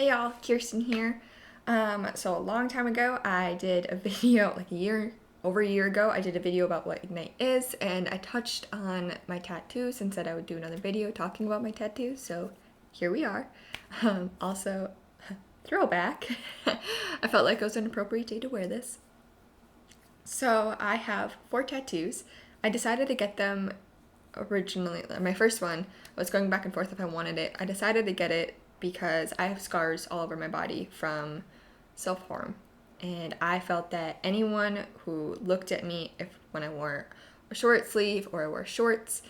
Hey y'all, Kirsten here. So a long time ago, I did a video, over a year ago, I did a video about what Ignite is, and I touched on my tattoos and said I would do another video talking about my tattoos, so here we are. Also, throwback. I felt like it was an appropriate day to wear this. So I have 4 tattoos. I decided to get them originally. My first one, I was going back and forth if I wanted it. I decided to get it because I have scars all over my body from self-harm. And I felt that anyone who looked at me when I wore a short sleeve or I wore shorts,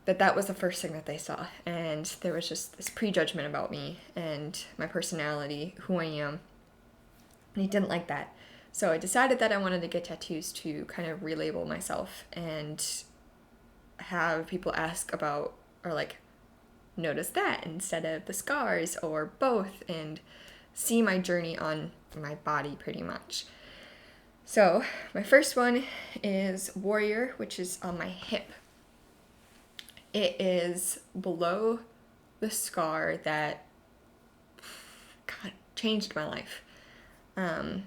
that was the first thing that they saw. And there was just this prejudgment about me and my personality, who I am. And he didn't like that. So I decided that I wanted to get tattoos to kind of relabel myself and have people ask about, or like, notice that instead of the scars, or both, and see my journey on my body pretty much. So my first one is Warrior, which is on my hip. It is below the scar that changed my life. It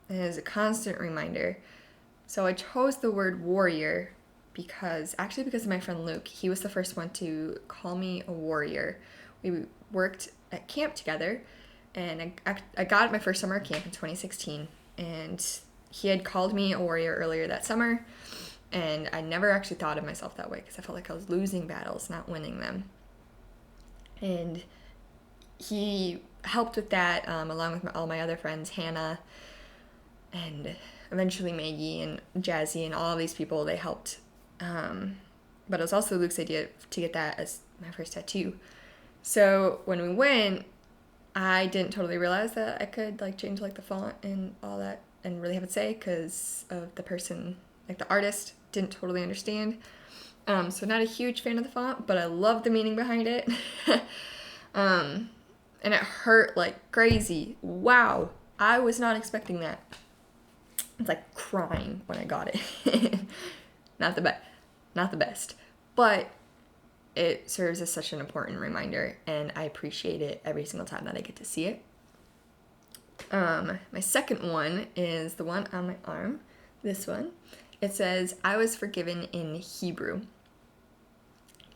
is a constant reminder. So I chose the word warrior because of my friend Luke. He was the first one to call me a warrior. We worked at camp together, and I got my first summer camp in 2016, and he had called me a warrior earlier that summer, and I never actually thought of myself that way because I felt like I was losing battles, not winning them. And he helped with that, along with all my other friends, Hannah, and eventually Maggie and Jazzy, and all of these people. They helped. But it was also Luke's idea to get that as my first tattoo. So when we went, I didn't totally realize that I could change the font and all that and really have it say, because of the person, the artist didn't totally understand. So not a huge fan of the font, but I love the meaning behind it. And it hurt like crazy. Wow, I was not expecting that. It's like crying when I got it. Not the best, but it serves as such an important reminder, and I appreciate it every single time that I get to see it. My second one is the one on my arm. This one, it says, "I was forgiven" in Hebrew.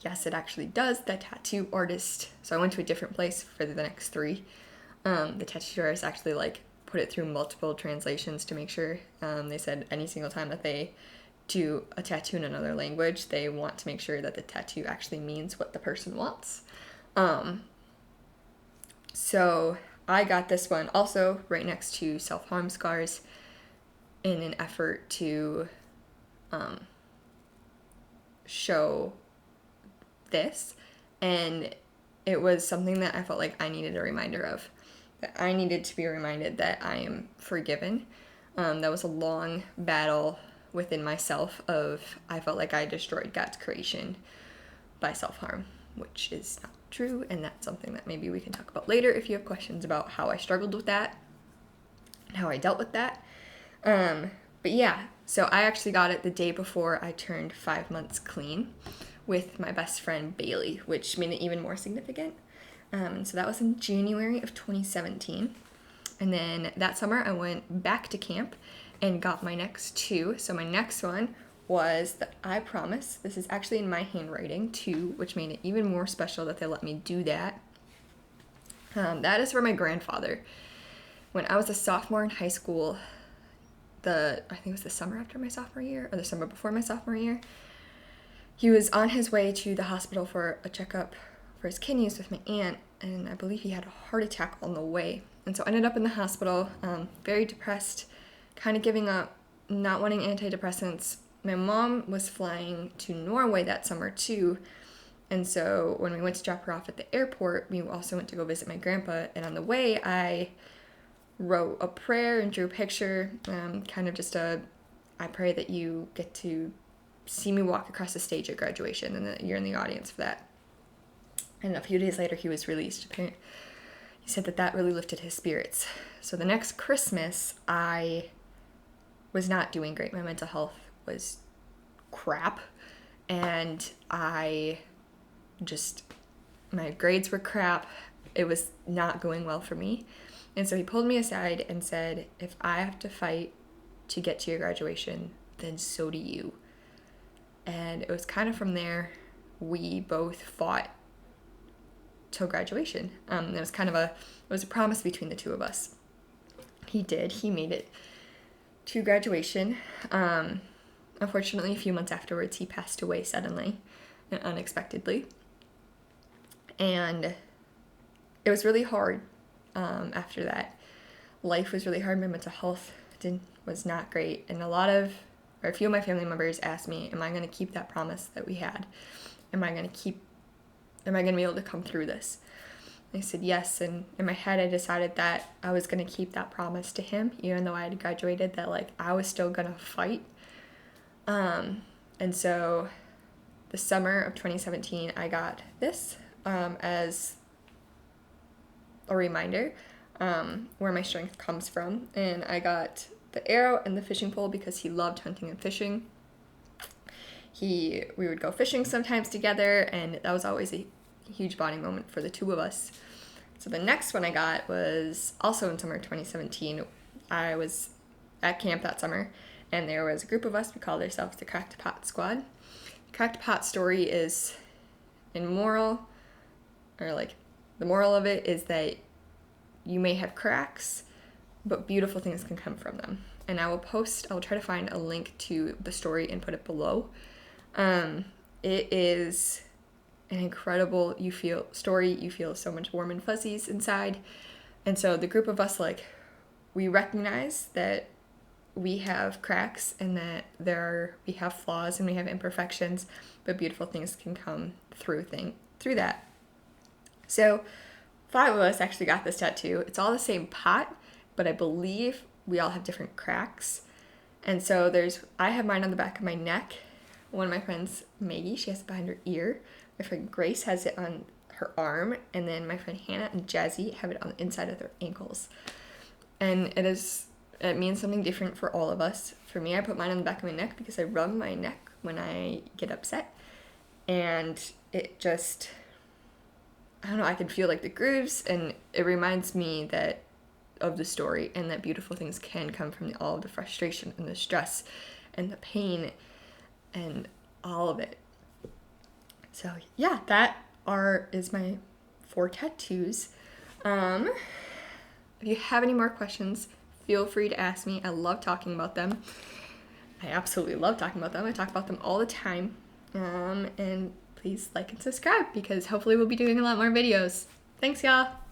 Yes, it actually does. The tattoo artist, so I went to a different place for the next 3. The tattoo artist actually put it through multiple translations to make sure. They said any single time that they do a tattoo in another language, they want to make sure that the tattoo actually means what the person wants. So I got this one also right next to self-harm scars in an effort to show this, and it was something that I felt like I needed a reminder of, that I needed to be reminded that I am forgiven. That was a long battle within myself I felt like I destroyed God's creation by self-harm, which is not true, and that's something that maybe we can talk about later if you have questions about how I struggled with that and how I dealt with that. But yeah, so I actually got it the day before I turned 5 months clean with my best friend Bailey, which made it even more significant. So that was in January of 2017. And then that summer I went back to camp and got my next 2. So my next one was the I Promise. This is actually in my handwriting too, which made it even more special that they let me do that. That is for my grandfather. When I was a sophomore in high school, I think it was the summer after my sophomore year, or the summer before my sophomore year, he was on his way to the hospital for a checkup for his kidneys with my aunt, and I believe he had a heart attack on the way. And so I ended up in the hospital, very depressed, kind of giving up, not wanting antidepressants. My mom was flying to Norway that summer too, and so when we went to drop her off at the airport, we also went to go visit my grandpa, and on the way I wrote a prayer and drew a picture, kind of just I pray that you get to see me walk across the stage at graduation and that you're in the audience for that. And a few days later he was released. He said that really lifted his spirits. So the next Christmas I was not doing great. My mental health was crap, and my grades were crap. it was not going well for me. And so he pulled me aside and said, if I have to fight to get to your graduation, then so do you. And it was kind of from there we both fought till graduation. It was kind of it was a promise between the two of us. He made it to graduation. Unfortunately, a few months afterwards, he passed away suddenly and unexpectedly. And it was really hard after that. Life was really hard. My mental health was not great. And a few of my family members asked me, am I going to keep that promise that we had? Am I going to be able to come through this? I said yes, and in my head I decided that I was going to keep that promise to him, even though I had graduated, that like I was still going to fight. And so the summer of 2017, I got this as a reminder where my strength comes from. And I got the arrow and the fishing pole because he loved hunting and fishing. We would go fishing sometimes together, and that was always a huge bonding moment for the two of us. So the next one I got was also in summer 2017. I was at camp that summer, and there was a group of us. We called ourselves the Cracked Pot Squad. The Cracked Pot story is the moral of it is that you may have cracks, but beautiful things can come from them. And I will try to find a link to the story and put it below. It is an incredible story. You feel so much warm and fuzzies inside. And so the group of us, we recognize that we have cracks and that we have flaws and we have imperfections, but beautiful things can come through that. So 5 of us actually got this tattoo. It's all the same pot, but I believe we all have different cracks. And so I have mine on the back of my neck. One of my friends, Maggie, she has it behind her ear. My friend Grace has it on her arm. And then my friend Hannah and Jazzy have it on the inside of their ankles. And it means something different for all of us. For me, I put mine on the back of my neck because I rub my neck when I get upset. And it just, I don't know, I can feel like the grooves, and it reminds me of the story, and that beautiful things can come from all of the frustration and the stress and the pain and all of it. So yeah, that is my 4 tattoos. If you have any more questions, feel free to ask me. I love talking about them. I absolutely love talking about them. I talk about them all the time. And please like and subscribe because hopefully we'll be doing a lot more videos. Thanks, y'all.